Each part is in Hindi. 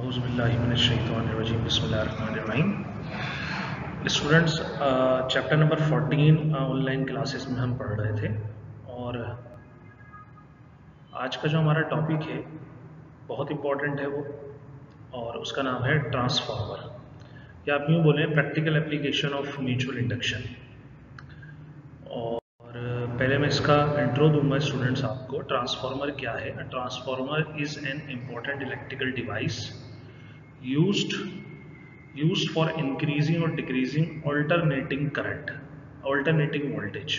औज़ुबिल्लाहिमिनश्शैतानिर्रजीम बिस्मिल्लाहिर्रहमानिर्रहीम। Students, chapter number 14 online classes में हम पढ़ रहे थे और आज का जो हमारा टॉपिक है बहुत इम्पोर्टेंट है वो, और उसका नाम है ट्रांसफार्मर, या आप यूँ बोलें practical application of mutual induction. और पहले मैं इसका इंट्रो दूंगा स्टूडेंट्स आपको। ट्रांसफार्मर क्या है? A transformer is an important electrical device used for increasing or decreasing alternating current, alternating voltage।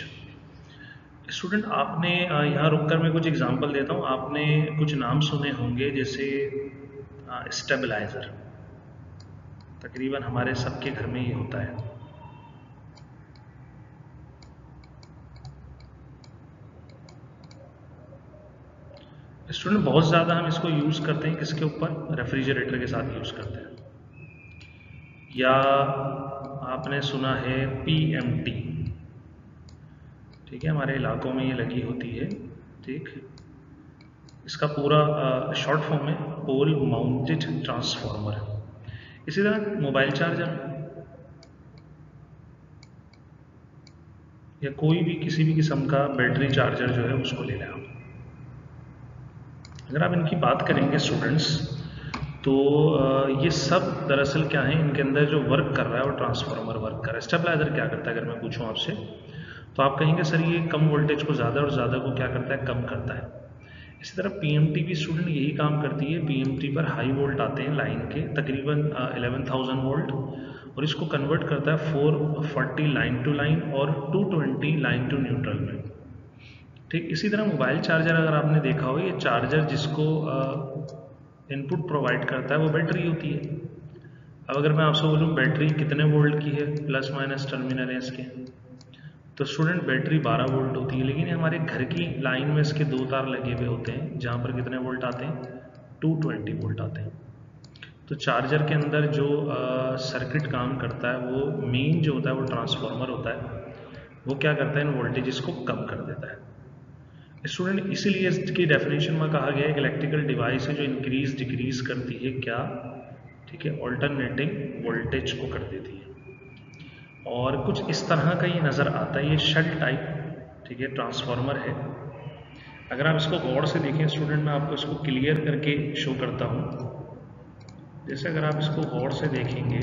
Student, आपने यहाँ रुककर मैं कुछ एग्जांपल देता हूँ। आपने कुछ नाम सुने होंगे जैसे स्टेबलाइजर, तकरीबन हमारे सबके घर में ये होता है। स्टूडेंट, बहुत ज़्यादा हम इसको यूज़ करते हैं किसके ऊपर? रेफ्रिजरेटर के साथ यूज़ करते हैं। या आपने सुना है PMT, ठीक है, हमारे इलाकों में ये लगी होती है, ठीक। इसका पूरा शॉर्ट फॉर्म है पोल माउंटेड ट्रांसफार्मर। इसी तरह मोबाइल चार्जर या कोई भी किसी भी किस्म का बैटरी चार्जर जो है उसको ले लें आप। अगर आप इनकी बात करेंगे स्टूडेंट्स, तो ये सब दरअसल क्या है, इनके अंदर जो वर्क कर रहा है वो ट्रांसफार्मर वर्क कर रहा है। स्टेबलाइजर क्या करता है अगर मैं पूछूं आपसे, तो आप कहेंगे सर ये कम वोल्टेज को ज़्यादा और ज़्यादा को क्या करता है? कम करता है। इसी तरह PMT भी स्टूडेंट यही काम करती है। PMT पर हाई वोल्ट आते हैं लाइन के, तकरीबन 11,000 वोल्ट, और इसको कन्वर्ट करता है 440 लाइन टू लाइन और 220 लाइन टू न्यूट्रल में, ठीक। इसी तरह मोबाइल चार्जर अगर आपने देखा हो, ये चार्जर जिसको इनपुट प्रोवाइड करता है वो बैटरी होती है। अब अगर मैं आपसे बोलूँ बैटरी कितने वोल्ट की है, प्लस माइनस टर्मिनल है इसके, तो स्टूडेंट बैटरी 12 वोल्ट होती है। लेकिन हमारे घर की लाइन में इसके दो तार लगे हुए होते हैं जहाँ पर कितने वोल्ट आते हैं? 220 वोल्ट आते हैं। तो चार्जर के अंदर जो सर्किट काम करता है वो मेन जो होता है वो ट्रांसफार्मर होता है, वो क्या करता है? इन वोल्टेजेस को कम कर देता है। स्टूडेंट, इसीलिए इसकी डेफिनेशन में कहा गया है कि इलेक्ट्रिकल डिवाइस है जो इंक्रीज डिक्रीज करती है क्या, ठीक है, ऑल्टरनेटिंग वोल्टेज को कर देती है। और कुछ इस तरह का ये नज़र आता है, ये शेल टाइप, ठीक है, ट्रांसफार्मर है। अगर आप इसको गौर से देखें स्टूडेंट, मैं आपको इसको क्लियर करके शो करता हूँ। जैसे अगर आप इसको गौर से देखेंगे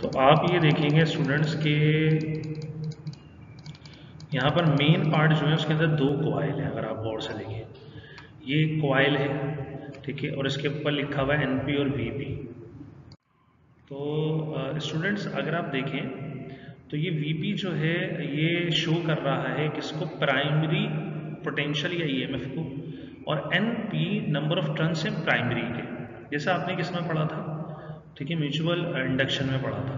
तो आप ये देखेंगे स्टूडेंट्स के यहाँ पर मेन पार्ट जो है उसके अंदर दो कॉइल है। अगर आप गौर से देखें, ये कॉइल है, ठीक है, और इसके ऊपर लिखा हुआ है NP और VP। तो स्टूडेंट्स अगर आप देखें तो ये VP जो है ये शो कर रहा है किसको? प्राइमरी पोटेंशियल या EMF को, और NP नंबर ऑफ टर्न्स है प्राइमरी के, जैसा आपने किसमें पढ़ा था, ठीक है, म्यूचुअल इंडक्शन में पढ़ा था।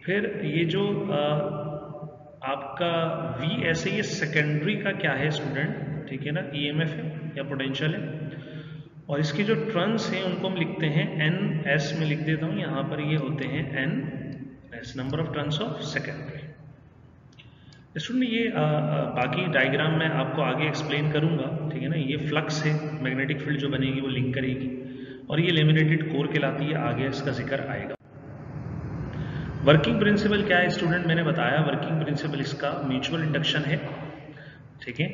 फिर ये जो आपका VS है ये सेकेंडरी का क्या है स्टूडेंट, ठीक है ना, EMF है या पोटेंशियल है। और इसके जो टर्न्स हैं उनको हम लिखते हैं NS में लिख देता हूँ, यहाँ पर ये होते हैं NS, number of turns of secondary. Student ये बाकी डायग्राम मैं आपको आगे एक्सप्लेन करूंगा, ठीक है ना। ये फ्लक्स है, मैग्नेटिक फील्ड जो बनेगी वो लिंक करेगी, और ये लेमिनेटेड कोर कहलाती है, आगे इसका जिक्र आएगा। वर्किंग प्रिंसिपल क्या है स्टूडेंट? मैंने बताया वर्किंग प्रिंसिपल इसका म्यूचुअल इंडक्शन है, ठीक है।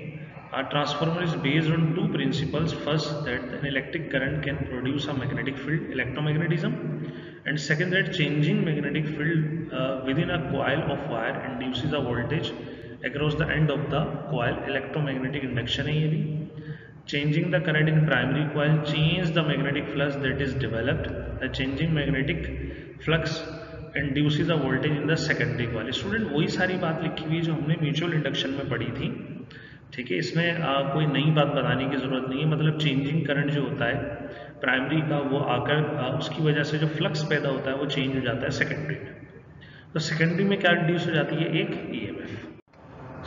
A transformer is based on two principles. First, that an electric current can produce a magnetic field, electromagnetism, and second, that changing magnetic field within a coil of wire induces a voltage across the end of the coil. Electromagnetic induction है ये भी। Changing the current in primary coil change the magnetic flux that is developed. The changing magnetic flux induces a voltage in the secondary coil. Student वही सारी बात लिखी हुई है जो हमने म्यूचुअल इंडक्शन में पढ़ी थी, ठीक है। इसमें कोई नई बात बताने की ज़रूरत नहीं है। मतलब चेंजिंग करंट जो होता है प्राइमरी का, वो आकर उसकी वजह से जो फ्लक्स पैदा होता है वो चेंज हो जाता है सेकेंडरी में। तो सेकेंडरी में क्या इंड्यूस हो जाती है? एक EMF।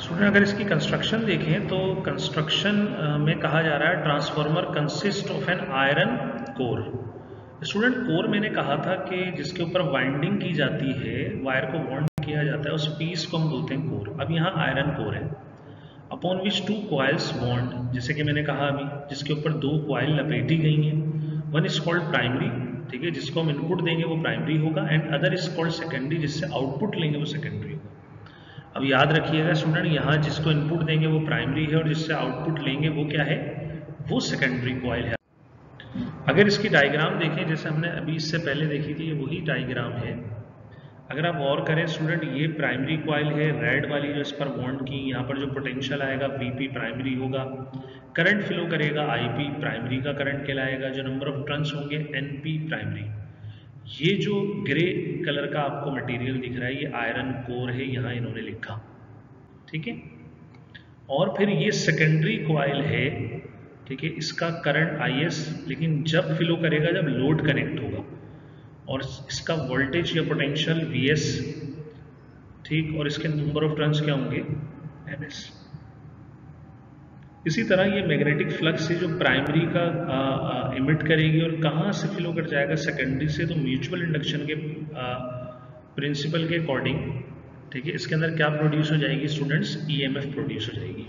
स्टूडेंट अगर इसकी कंस्ट्रक्शन देखें तो कंस्ट्रक्शन में कहा जा रहा है transformer consist of an iron core. Student core मैंने कहा था कि जिसके ऊपर वाइंडिंग की जाती है, वायर को बॉन्ड किया जाता है उस पीस को हम बोलते हैं कोर। अब यहाँ आयरन कोर है upon which two coils bond, जैसे कि मैंने कहा अभी, जिसके ऊपर दो कॉइल लपेटी गई हैं। वन इज कॉल्ड प्राइमरी, ठीक है, जिसको हम इनपुट देंगे वो प्राइमरी होगा, and other is called secondary, जिससे आउटपुट लेंगे वो सेकेंडरी होगा। अब याद रखिएगा स्टूडेंट, यहाँ जिसको इनपुट देंगे वो प्राइमरी है और जिससे आउटपुट लेंगे वो क्या है, वो सेकेंडरी कॉइल है। अगर इसकी डायग्राम देखें जैसे हमने अभी इससे पहले देखी थी, ये वही डायग्राम है। अगर आप और करें स्टूडेंट, ये प्राइमरी कॉइल है, रेड वाली जो इस पर बॉन्ड की, यहाँ पर जो पोटेंशियल आएगा Vp प्राइमरी होगा, करंट फ्लो करेगा Ip प्राइमरी का करंट कहलाएगा, जो नंबर ऑफ टर्न्स होंगे Np प्राइमरी। ये जो ग्रे कलर का आपको मटेरियल दिख रहा है ये आयरन कोर है, यहाँ इन्होंने लिखा, ठीक है। और फिर ये सेकेंडरी कॉइल है, ठीक है, इसका करंट Is, लेकिन जब फ्लो करेगा जब लोड कनेक्ट होगा, और इसका वोल्टेज या पोटेंशियल Vs, ठीक, और इसके नंबर ऑफ टर्न्स क्या होंगे, Ns। इसी तरह ये मैग्नेटिक फ्लक्स है जो प्राइमरी का इमिट करेगी और कहाँ से फ्लो कर जाएगा, सेकेंडरी से। तो म्यूचुअल इंडक्शन के प्रिंसिपल के अकॉर्डिंग, ठीक है, इसके अंदर क्या प्रोड्यूस हो जाएगी स्टूडेंट्स, EMF प्रोड्यूस हो जाएगी।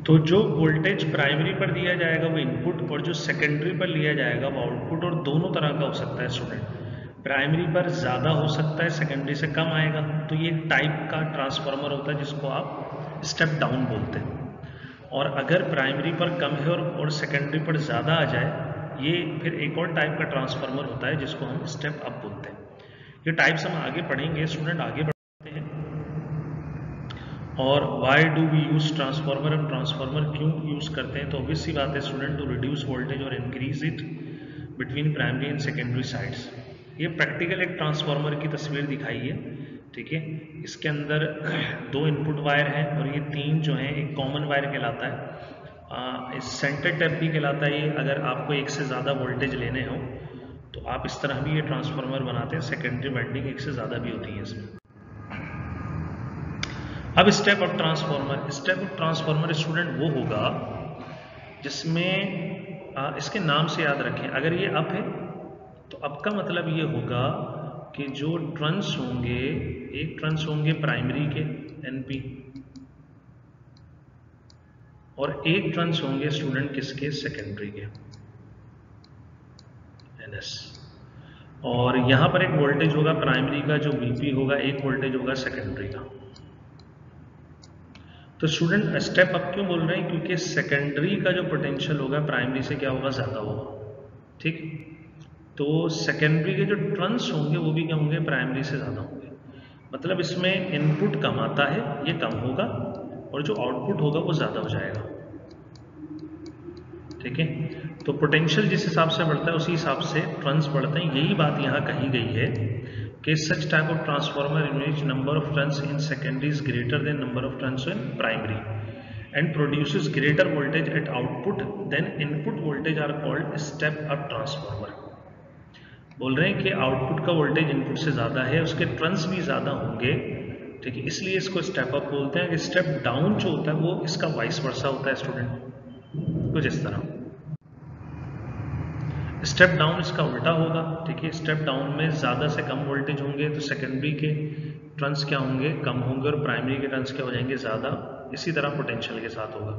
तो जो वोल्टेज प्राइमरी पर दिया जाएगा वो इनपुट, और जो सेकेंडरी पर लिया जाएगा वो आउटपुट, और दोनों तरह का हो सकता है स्टूडेंट। प्राइमरी पर ज़्यादा हो सकता है, सेकेंडरी से कम आएगा, तो ये एक टाइप का ट्रांसफार्मर होता है जिसको आप स्टेप डाउन बोलते हैं। और अगर प्राइमरी पर कम है और सेकेंडरी पर ज़्यादा आ जाए, ये फिर एक और टाइप का ट्रांसफार्मर होता है जिसको हम स्टेप अप बोलते हैं। ये टाइप्स हम आगे पढ़ेंगे स्टूडेंट, आगे बढ़ते हैं। और why do we use transformer, हम ट्रांसफार्मर क्यों यूज करते हैं, तो ऑब्वियस सी बात है स्टूडेंट, टू रिड्यूस वोल्टेज और increase it between primary and secondary sides. ये प्रैक्टिकल एक ट्रांसफार्मर की तस्वीर दिखाई है, ठीक है। इसके अंदर दो इनपुट वायर हैं और ये तीन जो हैं, एक कॉमन वायर कहलाता है, इस सेंटर टैप भी कहलाता है। ये अगर आपको एक से ज़्यादा वोल्टेज लेने हो तो आप इस तरह भी ये ट्रांसफार्मर बनाते हैं, सेकेंडरी वाइंडिंग एक से ज़्यादा भी होती है इसमें। अब step up transformer, step up transformer student वो होगा जिसमें इसके नाम से याद रखें, अगर ये अप है तो अप का मतलब ये होगा कि जो टर्न्स होंगे, एक टर्न्स होंगे प्राइमरी के Np, और एक टर्न्स होंगे स्टूडेंट किसके, सेकेंडरी के Ns। और यहां पर एक वोल्टेज होगा प्राइमरी का जो Vp होगा, एक वोल्टेज होगा सेकेंडरी का। तो स्टूडेंट स्टेप अप क्यों बोल रहे हैं, क्योंकि सेकेंडरी का जो पोटेंशियल होगा प्राइमरी से क्या होगा, ज्यादा होगा, ठीक। तो सेकेंडरी के जो टर्न्स होंगे वो भी क्या होंगे, प्राइमरी से ज़्यादा होंगे। मतलब इसमें इनपुट कम आता है, ये कम होगा, और जो आउटपुट होगा वो ज़्यादा हो जाएगा, ठीक है। तो पोटेंशियल जिस हिसाब से बढ़ता है उसी हिसाब से टर्न्स बढ़ते हैं। यही बात यहाँ कही गई है कि such type of transformer in which number of turns in secondary is greater than number of turns in primary and produces greater voltage at output than input voltage are called step up transformer. बोल रहे हैं कि आउटपुट का वोल्टेज इनपुट से ज़्यादा है, उसके टर्न्स भी ज़्यादा होंगे, ठीक है, इसलिए इसको स्टेप अप बोलते हैं। कि स्टेप डाउन जो होता है वो इसका वाइस वर्सा होता है स्टूडेंट, कुछ इस तरह। स्टेप डाउन इसका उल्टा होगा, ठीक है। स्टेप डाउन में ज़्यादा से कम वोल्टेज होंगे तो सेकेंडरी के टर्न्स क्या होंगे, कम होंगे, और प्राइमरी के टर्न्स क्या हो जाएंगे, ज़्यादा। इसी तरह पोटेंशियल के साथ होगा।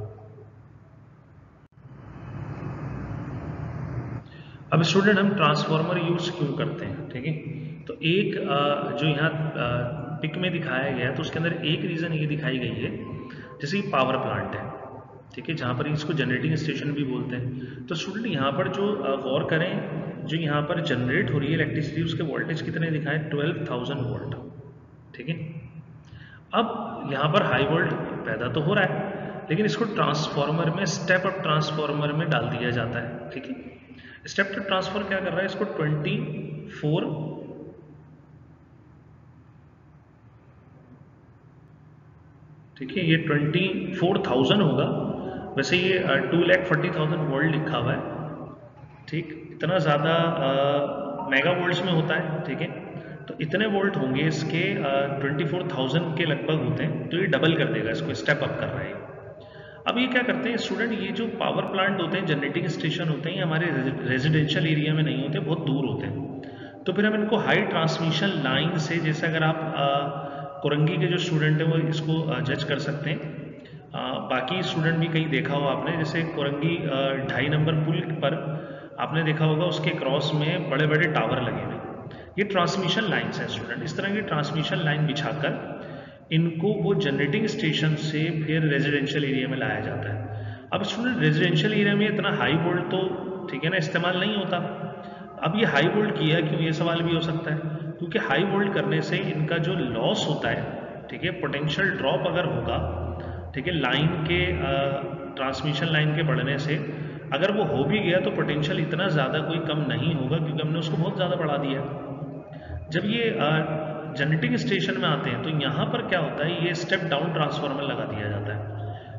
अब स्टूडेंट हम ट्रांसफार्मर यूज क्यों करते हैं, ठीक है। तो एक जो यहाँ पिक में दिखाया गया है तो उसके अंदर एक रीज़न ये दिखाई गई है, जैसे कि पावर प्लांट है, ठीक है, जहाँ पर इसको जनरेटिंग स्टेशन भी बोलते हैं। तो स्टूडेंट यहाँ पर जो गौर करें, जो यहाँ पर जनरेट हो रही है इलेक्ट्रिसिटी, उसके वोल्टेज कितने दिखाए, 12,000 वोल्ट, ठीक है। अब यहाँ पर हाई वोल्ट पैदा तो हो रहा है, लेकिन इसको ट्रांसफार्मर में, स्टेप अप ट्रांसफार्मर में डाल दिया जाता है, ठीक है। स्टेप अप ट्रांसफर क्या कर रहा है, इसको 24, ठीक है, ये 24,000 होगा, वैसे ये 2,40,000 वोल्ट लिखा हुआ है, ठीक। इतना ज़्यादा मेगा वोल्ट्स में होता है, ठीक है। तो इतने वोल्ट होंगे इसके, 24,000 के लगभग होते हैं, तो ये डबल कर देगा, इसको स्टेप अप कर रहा है। अब ये क्या करते हैं स्टूडेंट, ये जो पावर प्लांट होते हैं, जनरेटिंग स्टेशन होते हैं, ये हमारे रेजिडेंशियल एरिया में नहीं होते, बहुत दूर होते हैं। तो फिर हम इनको हाई ट्रांसमिशन लाइन से, जैसे अगर आप कोरंगी के जो स्टूडेंट हैं वो इसको जज कर सकते हैं, बाकी स्टूडेंट भी कहीं देखा हो आपने, जैसे कोरंगी 2.5 नंबर पुल पर आपने देखा होगा उसके क्रॉस में बड़े बड़े टावर लगे हुए, ये ट्रांसमिशन लाइन्स हैं स्टूडेंट। इस तरह की ट्रांसमिशन लाइन बिछाकर इनको वो जनरेटिंग स्टेशन से फिर रेजिडेंशियल एरिया में लाया जाता है। अब स्टूडेंट रेजिडेंशियल एरिया में इतना हाई वोल्ट तो ठीक है ना इस्तेमाल नहीं होता, अब ये हाई वोल्ट किया क्यों, ये सवाल भी हो सकता है। क्योंकि हाई वोल्ट करने से इनका जो लॉस होता है, ठीक है, पोटेंशियल ड्रॉप अगर होगा, ठीक है, लाइन के ट्रांसमिशन लाइन के बढ़ने से अगर वो हो भी गया तो पोटेंशियल इतना ज़्यादा कोई कम नहीं होगा, क्योंकि हमने उसको बहुत ज़्यादा बढ़ा दिया। जब ये जनरेटिंग स्टेशन में आते हैं तो यहाँ पर क्या होता है, ये स्टेप डाउन ट्रांसफार्मर लगा दिया जाता है,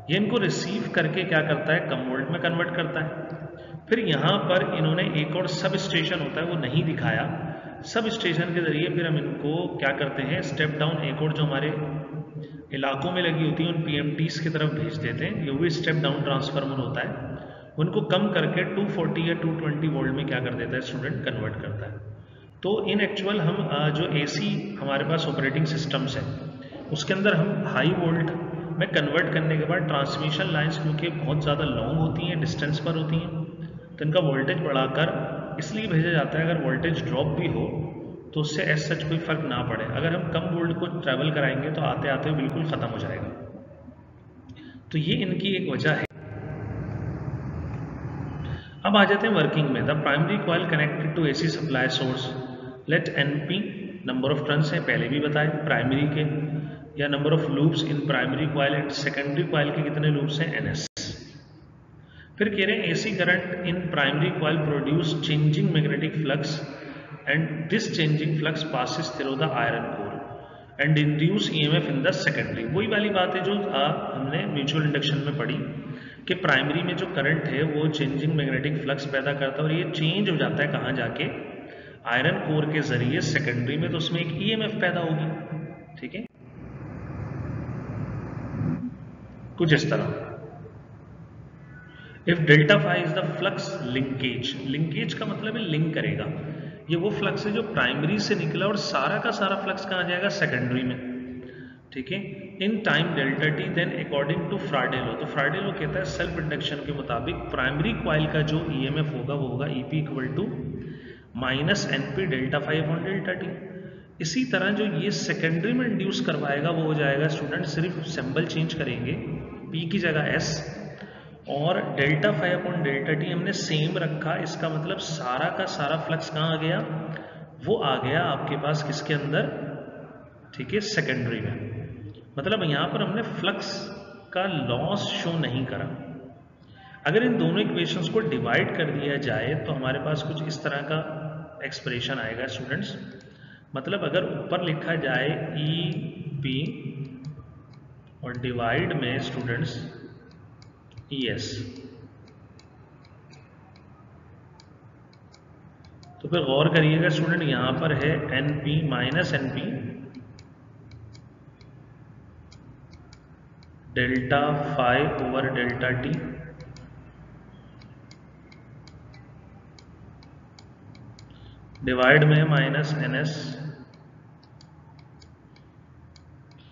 ये इनको रिसीव करके क्या करता है, कम वोल्ट में कन्वर्ट करता है। फिर यहाँ पर इन्होंने एक और सब स्टेशन होता है वो नहीं दिखाया, सब स्टेशन के जरिए फिर हम इनको क्या करते हैं, स्टेप डाउन एक और जो हमारे इलाकों में लगी होती है उन PMTs की तरफ भेज देते हैं, ये भी स्टेप डाउन ट्रांसफार्मर होता है, उनको कम करके 240 या 220 वोल्ट में क्या कर देता है स्टूडेंट, कन्वर्ट करता है। तो इन एक्चुअल हम जो AC हमारे पास ऑपरेटिंग सिस्टम्स है उसके अंदर हम हाई वोल्ट में कन्वर्ट करने के बाद ट्रांसमिशन लाइन्स क्योंकि बहुत ज़्यादा लॉन्ग होती हैं, डिस्टेंस पर होती हैं, तो इनका वोल्टेज बढ़ाकर इसलिए भेजा जाता है अगर वोल्टेज ड्रॉप भी हो तो उससे एज सच कोई फर्क ना पड़े। अगर हम कम वोल्ट को ट्रैवल कराएंगे तो आते आते बिल्कुल ख़त्म हो जाएगा। तो ये इनकी एक वजह है। अब आ जाते हैं वर्किंग में। The primary coil connected to AC supply source, let NP number of turns है, पहले भी बताए प्राइमरी के, या number of loops in primary coil and secondary coil के कितने लूप्स हैं, NS। फिर कह रहे हैं AC current in primary coil produce changing magnetic flux and this changing flux passes through the iron core and induce EMF in the secondary. वही वाली बात है जो हमने म्यूचुअल इंडक्शन में पढ़ी कि प्राइमरी में जो करंट है वो चेंजिंग मैग्नेटिक फ्लक्स पैदा करता है और ये चेंज हो जाता है कहाँ जाके, आयरन कोर के जरिए सेकेंडरी में, तो उसमें एक EMF पैदा होगी, ठीक है, कुछ इस तरह। If delta phi is the flux linkage, linkage का मतलब है लिंक करेगा, ये वो फ्लक्स है जो प्राइमरी से निकला और सारा का सारा फ्लक्स कहाँ जाएगा, सेकेंडरी में, ठीक है। In time delta t then according to Faraday law, तो फ्राडे लॉ कहता है सेल्फ इंडक्शन के मुताबिक प्राइमरी कॉइल का जो EMF होगा वो होगा EP equal to minus NP delta phi upon delta t. इसी तरह जो ये सेकेंडरी में इंड्यूस करवाएगा वो हो जाएगा स्टूडेंट, सिर्फ सिंबल चेंज करेंगे, P की जगह S, और delta phi upon delta t हमने सेम रखा, इसका मतलब सारा का सारा फ्लक्स कहाँ आ गया, वो आ गया आपके पास किसके अंदर, ठीक है, सेकेंडरी में। मतलब यहाँ पर हमने फ्लक्स का लॉस शो नहीं करा। अगर इन दोनों इक्वेशंस को डिवाइड कर दिया जाए तो हमारे पास कुछ इस तरह का एक्सप्रेशन आएगा स्टूडेंट्स। मतलब अगर ऊपर लिखा जाए EP और डिवाइड में स्टूडेंट्स ES, तो फिर गौर करिएगा स्टूडेंट, यहां पर है NP minus NP delta phi over delta T, divide में minus NS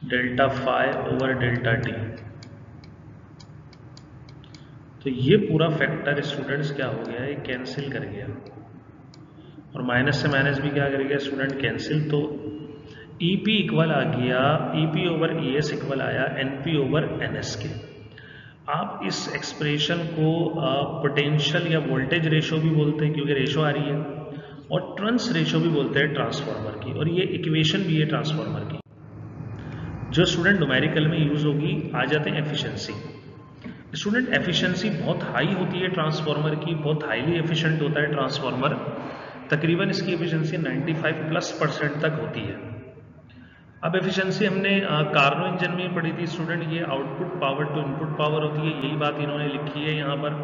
delta phi over delta T. तो ये पूरा फैक्टर स्टूडेंट्स क्या हो गया, ये कैंसिल कर गया, और माइनस से माइनस भी क्या करेगा स्टूडेंट, कैंसिल। तो EP इक्वल आ गया, EP ओवर ES इक्वल आया NP ओवर NS के। आप इस एक्सप्रेशन को पोटेंशियल या वोल्टेज रेशो भी बोलते हैं क्योंकि रेशो आ रही है, और ट्रांस रेशो भी बोलते हैं ट्रांसफार्मर की, और ये इक्वेशन भी है ट्रांसफार्मर की जो स्टूडेंट न्यूमेरिकल में यूज होगी। आ जाते हैं एफिशिएंसी। स्टूडेंट एफिशिएंसी बहुत हाई होती है ट्रांसफार्मर की, बहुत हाईली एफिशिएंट होता है ट्रांसफार्मर, तकरीबन इसकी एफिशिएंसी 95+% तक होती है। अब एफिशिएंसी हमने कार्नो इंजन में पढ़ी थी स्टूडेंट, ये output power to input power होती है, यही बात इन्होंने लिखी है यहाँ पर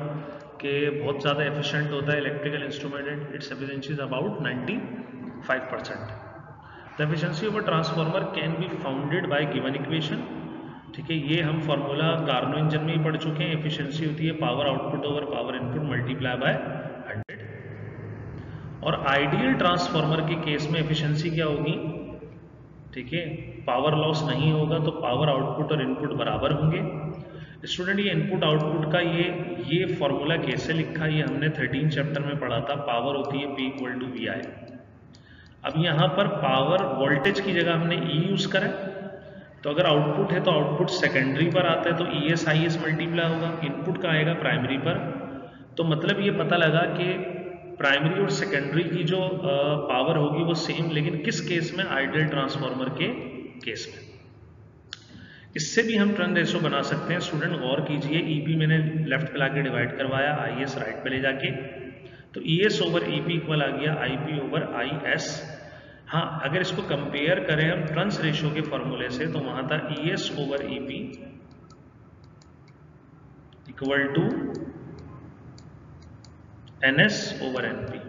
कि बहुत ज़्यादा एफिशिएंट होता है electrical instrument, its efficiency is about 95%। The efficiency of a transformer can be founded by given equation, ठीक है, ये हम फॉर्मूला कार्नो इंजन में ही पढ़ चुके हैं। एफिशिएंसी होती है power output over power input multiply by 100। और आइडियल ट्रांसफॉर्मर के केस में एफिशिएंसी क्या होगी, ठीक है, पावर लॉस नहीं होगा, तो पावर आउटपुट और इनपुट बराबर होंगे। स्टूडेंट ये इनपुट आउटपुट का ये फॉर्मूला कैसे लिखा, ये हमने 13 चैप्टर में पढ़ा था। पावर होती है P = VI। अब यहाँ पर पावर वोल्टेज की जगह हमने E यूज करा, तो अगर आउटपुट है तो आउटपुट सेकेंडरी पर आता है तो ES IS मल्टीप्लाई होगा, इनपुट का आएगा प्राइमरी पर। तो मतलब ये पता लगा कि प्राइमरी और सेकेंडरी की जो पावर होगी वो सेम, लेकिन किस केस में, आइडियल ट्रांसफार्मर के केस में। इससे भी हम टर्न रेशो बना सकते हैं। स्टूडेंट गौर कीजिए, EP मैंने लेफ्ट पे लाके डिवाइड करवाया, IS राइट पे ले जाके, तो ES/EP इक्वल आ गया IP/IS। हाँ, अगर इसको कंपेयर करें हम टर्न्स रेशियो के फॉर्मूले से, तो वहां था ES/EP इक्वल टू NS/NP।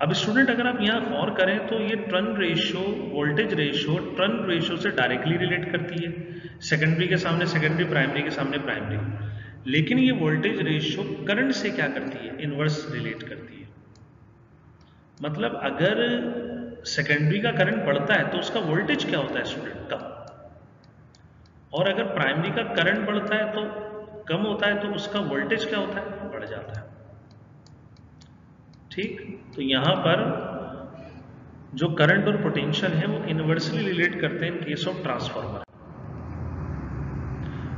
अब स्टूडेंट अगर आप यहाँ गौर करें तो ये turn ratio, voltage ratio turn ratio से डायरेक्टली रिलेट करती है, सेकेंडरी के सामने सेकेंडरी, प्राइमरी के सामने प्राइमरी। लेकिन ये वोल्टेज रेशियो करंट से क्या करती है, इनवर्स रिलेट करती है। मतलब अगर सेकेंडरी का करंट बढ़ता है तो उसका वोल्टेज क्या होता है स्टूडेंट, कम। और अगर प्राइमरी का करंट बढ़ता है तो कम होता है, तो उसका वोल्टेज क्या होता है, बढ़ जाता है। ठीक, तो यहां पर जो करंट और पोटेंशियल है वो इनवर्सली रिलेट करते हैं in case of transformer.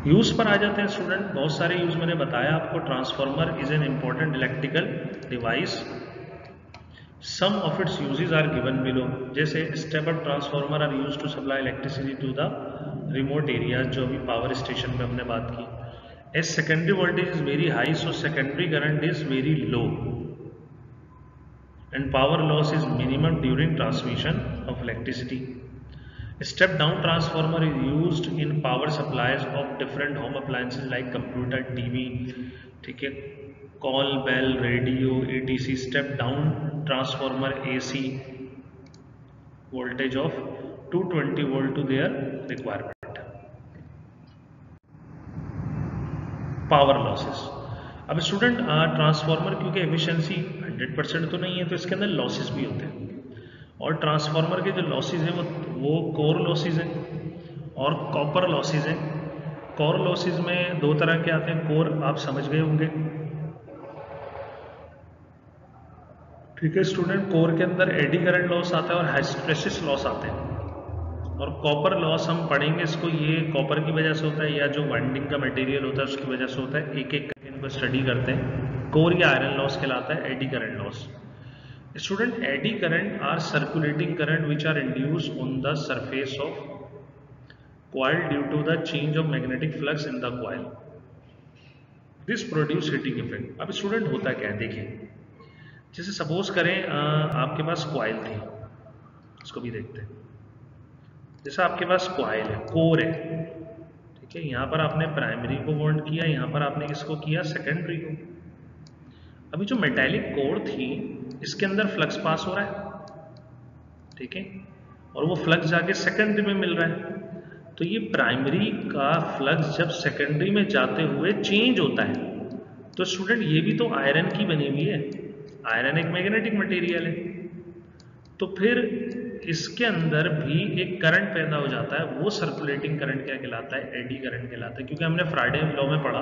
Use पर आ जाते हैं स्टूडेंट, बहुत सारे यूज मैंने बताया आपको। Transformer is an important electrical device, some of its uses are given below. जैसे step up transformer are used to supply electricity to the remote area, जो अभी पावर स्टेशन पे हमने बात की। As secondary voltage is very high, so secondary current is very low and power loss is minimum during transmission of electricity. Step down transformer is used in power supplies of different home appliances like computer, TV, ठीक है, call, bell, radio, etc. Step down transformer AC voltage of 220 volt to their requirement. Power losses। अब स्टूडेंट ट्रांसफार्मर क्योंकि एफिशिएंसी 100% तो नहीं है, तो इसके अंदर लॉसेस भी होते हैं। और ट्रांसफार्मर के जो लॉसेस हैं वो कोर लॉसेस हैं और कॉपर लॉसेस हैं। कोर लॉसेस में दो तरह के आते हैं, कोर आप समझ गए होंगे, ठीक है स्टूडेंट। कोर के अंदर एडी करंट लॉस आता है और हिस्टैरिसीस लॉस आते हैं। और कॉपर लॉस हम पढ़ेंगे इसको, ये कॉपर की वजह से होता है या जो वाइंडिंग का मटेरियल होता है उसकी वजह से होता है। एक एक इनको स्टडी करते हैं। कोर या आयरन लॉस कहलाता है eddy current loss. Student, eddy current are circulating current which are induced on the surface of coil due to the change of magnetic flux in the coil, this produce heating effect. अब स्टूडेंट होता क्या है, देखिए, जैसे सपोज करें आपके पास कॉइल थी, इसको भी देखते हैं। जैसे आपके पास कॉइल है, कोर है, ठीक है, यहाँ पर आपने प्राइमरी को बॉन्ड किया, यहाँ पर आपने किसको किया, सेकेंडरी को। अभी जो मेटालिक कोर थी इसके अंदर फ्लक्स पास हो रहा है, ठीक है, और वो फ्लक्स जाके सेकेंडरी में मिल रहा है। तो ये प्राइमरी का फ्लक्स जब सेकेंडरी में जाते हुए चेंज होता है, तो स्टूडेंट ये भी तो आयरन की बनी हुई है, आयरन एक मैग्नेटिक मटेरियल है, तो फिर इसके अंदर भी एक करंट पैदा हो जाता है। वो सर्कुलेटिंग करंट क्या कहलाता है, एडी करंट कहलाता है। क्योंकि हमने फ्राइडे लॉ में पढ़ा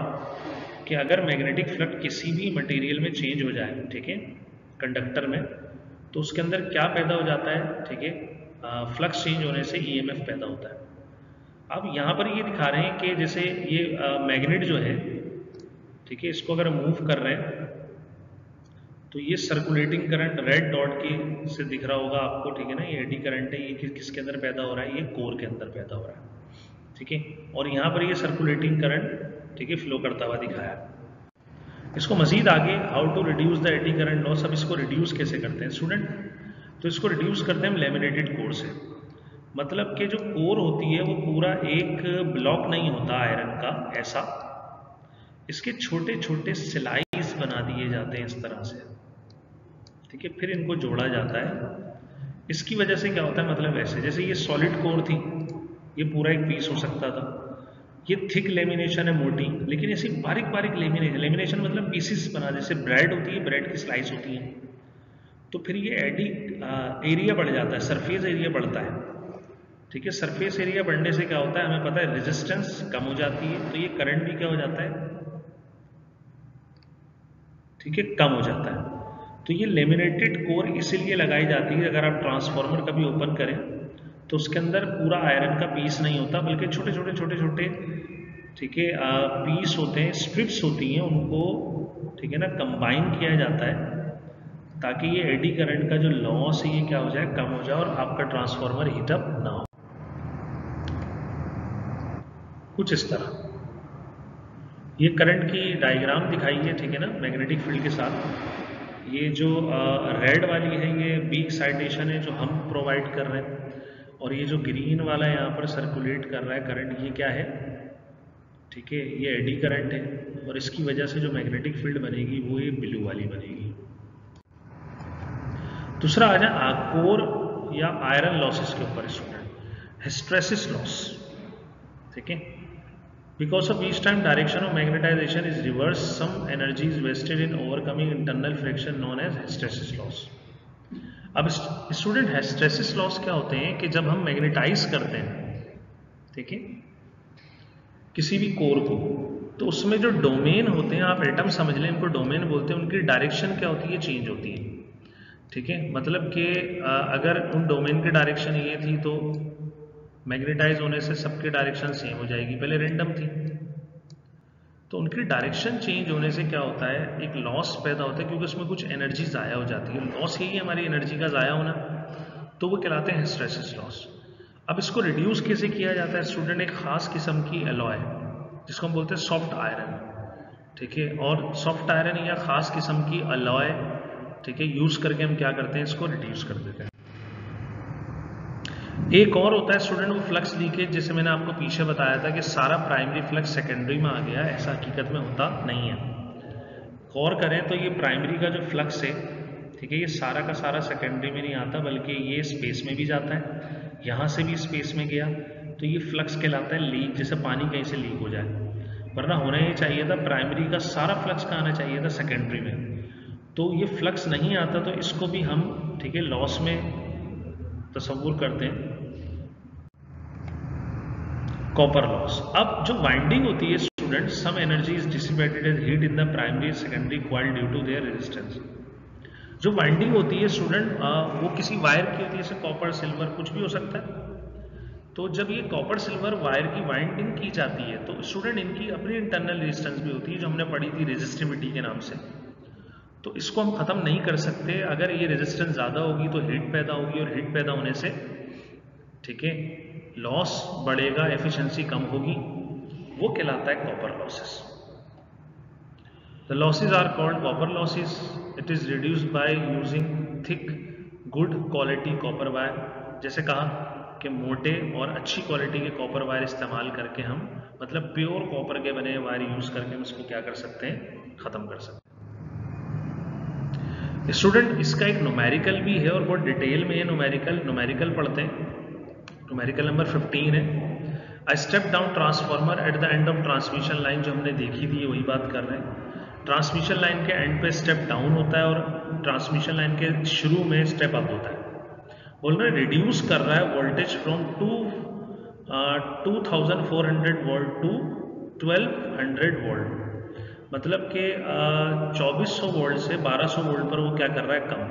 कि अगर मैग्नेटिक फ्लक्स किसी भी मटेरियल में चेंज हो जाए, ठीक है, कंडक्टर में, तो उसके अंदर क्या पैदा हो जाता है, ठीक है, फ्लक्स चेंज होने से EMF पैदा होता है। अब यहाँ पर ये दिखा रहे हैं कि जैसे ये मैग्नेट जो है, ठीक है, इसको अगर मूव कर रहे हैं तो ये सर्कुलेटिंग करंट रेड डॉट की से दिख रहा होगा आपको, ठीक है ना, ये एडी करंट है। ये किसके अंदर पैदा हो रहा है, ये कोर के अंदर पैदा हो रहा है, ठीक है। और यहाँ पर ये सर्कुलेटिंग करंट, ठीक है, फ्लो करता हुआ दिखाया। इसको मजीद आगे how to reduce the eddy current loss. अब इसको रिड्यूस कैसे करते हैं स्टूडेंट, तो इसको रिड्यूस करते हैं हम लैमिनेटेड कोर से। मतलब कि जो कोर होती है वो पूरा एक ब्लॉक नहीं होता आयरन का ऐसा, इसके छोटे छोटे स्लाइस बना दिए जाते हैं इस तरह से, ठीक है, फिर इनको जोड़ा जाता है। इसकी वजह से क्या होता है, मतलब ऐसे जैसे ये सॉलिड कोर थी, ये पूरा एक पीस हो सकता था, ये थिक लेमिनेशन है मोटी, लेकिन ऐसी बारीक बारीक लेमिनेशन मतलब पीसीस बना, जैसे ब्रेड होती है, ब्रेड की स्लाइस होती है, तो फिर ये एडी एरिया बढ़ जाता है, सरफेस एरिया बढ़ता है। ठीक है, सरफेस एरिया बढ़ने से क्या होता है हमें पता है, रेजिस्टेंस कम हो जाती है, तो ये करंट भी क्या हो जाता है, ठीक है, कम हो जाता है। तो ये लेमिनेटेड कोर इसीलिए लगाई जाती है, अगर आप ट्रांसफार्मर कभी ओपन करें तो उसके अंदर पूरा आयरन का पीस नहीं होता, बल्कि छोटे छोटे छोटे छोटे, ठीक है, पीस होते हैं, स्ट्रिप्स होती हैं, उनको, ठीक है ना, कंबाइन किया जाता है ताकि ये एडी करंट का जो लॉस है ये क्या हो जाए, कम हो जाए और आपका ट्रांसफार्मर हीटअप ना हो। कुछ इस तरह ये करंट की डायग्राम दिखाई है, ठीक है ना, मैग्नेटिक फील्ड के साथ। ये जो रेड वाली है ये बी एक्साइटेशन है जो हम प्रोवाइड कर रहे हैं, और ये जो ग्रीन वाला यहाँ पर सर्कुलेट कर रहा है करंट, ये क्या है, ठीक है, ये एडी करंट है, और इसकी वजह से जो मैग्नेटिक फील्ड बनेगी वो ये ब्लू वाली बनेगी। दूसरा आ जाए कोर या आयरन लॉसेस के ऊपर स्टूडेंट, हिस्टेरेसिस लॉस, ठीक है, because of each time direction of magnetization is reverse, some energy is wasted in overcoming internal friction known as hysteresis loss. अब स्टूडेंट हिस्टेरेसिस लॉस क्या होते हैं कि जब हम मैग्नेटाइज करते हैं, ठीक है, किसी भी कोर को, तो उसमें जो डोमेन होते हैं, आप एटम समझ लें, इनको डोमेन बोलते हैं, उनकी डायरेक्शन क्या होती है, चेंज होती है, ठीक है, मतलब कि अगर उन डोमेन की डायरेक्शन ये थी तो मैग्नेटाइज होने से सबकी डायरेक्शन सेम हो जाएगी, पहले रैंडम थी, तो उनकी डायरेक्शन चेंज होने से क्या होता है, एक लॉस पैदा होता है, क्योंकि उसमें कुछ एनर्जी ज़ाया हो जाती है, लॉस यही है हमारी एनर्जी का ज़ाया होना, तो वो कहलाते हैं हिस्टेरेसिस लॉस। अब इसको रिड्यूस कैसे किया जाता है स्टूडेंट, एक खास किस्म की एलॉय जिसको हम बोलते हैं सॉफ्ट आयरन, ठीक है, और सॉफ्ट आयरन या खास किस्म की अलॉय, ठीक है, यूज करके हम क्या करते हैं, इसको रिड्यूस कर देते हैं। एक और होता है स्टूडेंट वो फ्लक्स लीकेज, जैसे मैंने आपको पीछे बताया था कि सारा प्राइमरी फ्लक्स सेकेंडरी में आ गया, ऐसा हकीकत में होता नहीं है। गौर करें तो ये प्राइमरी का जो फ्लक्स है, ठीक है, ये सारा का सारा सेकेंडरी में नहीं आता, बल्कि ये स्पेस में भी जाता है, यहाँ से भी स्पेस में गया, तो ये फ्लक्स कहलाता है लीक, जैसे पानी कहीं से लीक हो जाए, वरना होना ही चाहिए था प्राइमरी का सारा फ्लक्स का आना चाहिए था सेकेंडरी में, तो ये फ्लक्स नहीं आता, तो इसको भी हम, ठीक है, लॉस में तस्वुर करते हैं, कॉपर लॉस। अब जो वाइंडिंग होती है student, some energy is dissipated as heat in the primary secondary coil due to their resistance. जो वाइंडिंग होती है स्टूडेंट वो किसी वायर की होती है, जैसे कॉपर सिल्वर कुछ भी हो सकता है, तो जब ये कॉपर सिल्वर वायर की वाइंडिंग की जाती है तो स्टूडेंट इनकी अपनी इंटरनल रेजिस्टेंस भी होती है, जो हमने पढ़ी थी रेजिस्टिविटी के नाम से, तो इसको हम खत्म नहीं कर सकते, अगर ये रेजिस्टेंस ज़्यादा होगी तो हीट पैदा होगी, और हीट पैदा होने से, ठीक है, लॉस बढ़ेगा, एफिशिएंसी कम होगी, वो कहलाता है copper losses. The losses are called copper losses, it is reduced by using thick good quality copper wire, जैसे कहा कि मोटे और अच्छी क्वालिटी के कॉपर वायर इस्तेमाल करके हम, मतलब प्योर कॉपर के बने वायर यूज करके हम इसको क्या कर सकते हैं, खत्म कर सकते हैं। स्टूडेंट इसका एक न्यूमेरिकल भी है और बहुत डिटेल में है, न्यूमेरिकल पढ़ते हैं, न्यूमेरिकल नंबर 15 है, a step down transformer at the end of transmission line, जो हमने देखी थी वही बात कर रहे हैं, ट्रांसमिशन लाइन के एंड पे स्टेप डाउन होता है और ट्रांसमिशन लाइन के शुरू में स्टेप अप होता है। बोल रहे रिड्यूस कर रहा है voltage from 2400 volt to 1200 volt, मतलब कि 2400 वोल्ट से 1200 वोल्ट पर वो क्या कर रहा है, कम।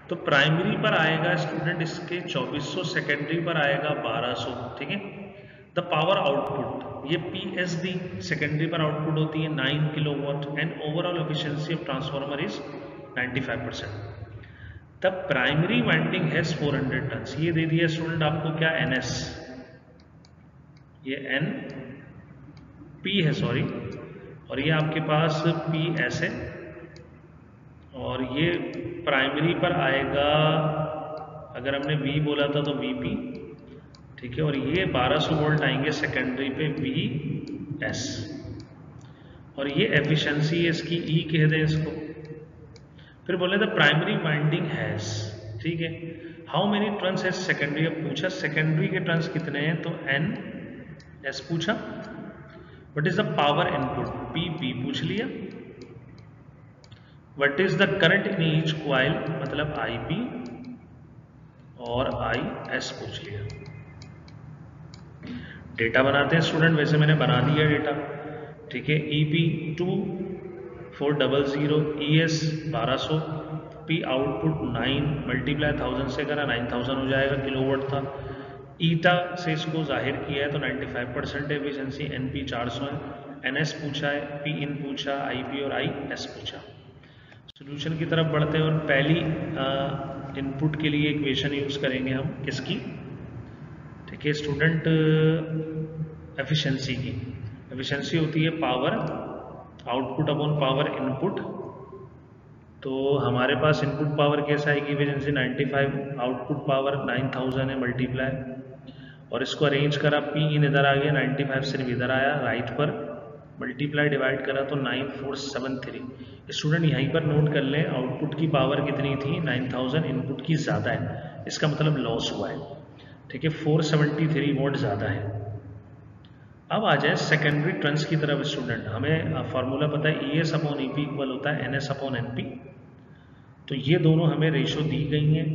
तो प्राइमरी पर आएगा स्टूडेंट इसके 2400, सेकेंडरी पर आएगा 1200, ठीक है। द पावर आउटपुट, ये PSD सेकेंडरी पर आउटपुट होती है 9 kilowatt, and overall efficiency of transformer is 95%। The primary winding has 400 turns, ये दे दिया स्टूडेंट आपको क्या, NS, ये NP है सॉरी, और ये आपके पास PS है, और ये प्राइमरी पर आएगा, अगर हमने V बोला था तो VP, ठीक है, और ये 1200 वोल्ट आएंगे सेकेंडरी पे VS, और ये एफिशिएंसी है इसकी, E कह दें इसको। फिर बोले द प्राइमरी वाइंडिंग हैज, ठीक है, हाउ मेनी टर्न्स है सेकेंडरी, अब पूछा सेकेंडरी के टर्न्स कितने हैं, तो NS पूछा, what is the power input, P पूछ लिया। What is the current in each coil, मतलब IP और IS पूछ लिया। डेटा बनाते हैं स्टूडेंट, वैसे मैंने बना दिया डेटा, ठीक है। EP 2400, ES 1200, P output 9 multiply 1000 से करा 9000 हो जाएगा, किलोवाट था। ईटा से इसको जाहिर किया है तो 95% एफिशिएंसी, NP 400 है, NS पूछा है, P इन पूछा, IP और IS पूछा। सॉल्यूशन की तरफ बढ़ते हैं और पहली इनपुट के लिए इक्वेशन यूज करेंगे हम किसकी, ठीक है स्टूडेंट, एफिशिएंसी की। एफिशिएंसी होती है power output upon power input. तो हमारे पास इनपुट पावर कैसा आएगी, एफिशिएंसी 95, आउटपुट पावर 9000 है मल्टीप्लाई, और इसको अरेंज करा, P इन इधर आ गया, 95 सिर्फ इधर आया राइट पर, मल्टीप्लाई डिवाइड करा तो 9473। स्टूडेंट यहीं पर नोट कर लें, आउटपुट की पावर कितनी थी 9000, इनपुट की ज़्यादा है, इसका मतलब लॉस हुआ है, ठीक है, 473 वॉट ज़्यादा है। अब आ जाए सेकेंडरी टर्न्स की तरफ स्टूडेंट। हमें फार्मूला पता है ES अपॉन EP इक्वल होता है NS अपॉन NP। तो ये दोनों हमें रेशो दी गई हैं,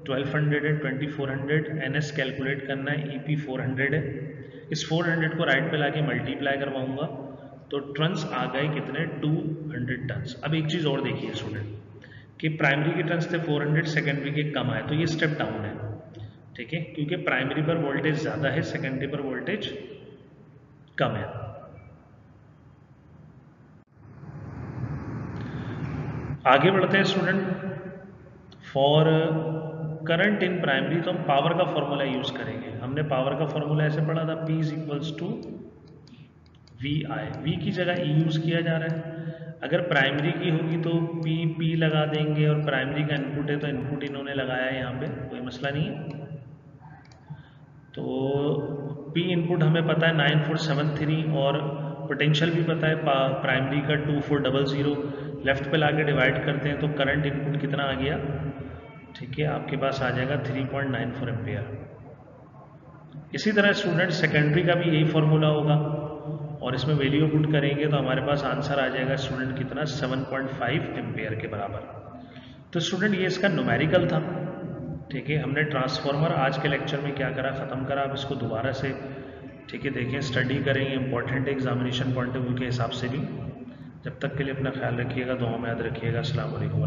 1200 एंड 2400। NS कैलकुलेट करना है, EP 400 है। इस 400 को राइट पे लाके मल्टीप्लाई करवाऊंगा तो टर्न्स आ गए कितने, 200 टर्न्स। अब एक चीज़ और देखिए स्टूडेंट कि प्राइमरी के टर्न्स थे 400, सेकेंडरी के कम आए, तो ये स्टेप डाउन है, ठीक है, क्योंकि प्राइमरी पर वोल्टेज ज़्यादा है, सेकेंडरी पर वोल्टेज कम है। आगे बढ़ते हैं student. For current in primary तो हम पावर का फॉर्मूला यूज करेंगे। हमने पावर का फॉर्मूला ऐसे पढ़ा था, P is equals to VI, V की जगह E यूज किया जा रहा है। अगर प्राइमरी की होगी तो P लगा देंगे, और प्राइमरी का इनपुट है तो इनपुट इन्होंने लगाया है, यहाँ पे कोई मसला नहीं है। तो P इनपुट हमें पता है 9473, और पोटेंशियल भी पता है प्राइमरी का 2400, लेफ्ट पे लाके डिवाइड करते हैं तो करंट इनपुट कितना आ गया, ठीक है, आपके पास आ जाएगा 3.94 एम्पियर। इसी तरह स्टूडेंट सेकेंडरी का भी यही फॉर्मूला होगा, और इसमें वैल्यू पुट करेंगे तो हमारे पास आंसर आ जाएगा स्टूडेंट कितना, 7.5 एम्पियर के बराबर। तो स्टूडेंट ये इसका न्यूमेरिकल था, ठीक है। हमने ट्रांसफार्मर आज के लेक्चर में क्या करा, ख़त्म करा। आप इसको दोबारा से, ठीक है, देखें, स्टडी करेंगे, important examination point of view के हिसाब से भी। जब तक के लिए अपना ख्याल रखिएगा, दुआ में याद रखिएगा। अस्सलाम वालेकुम।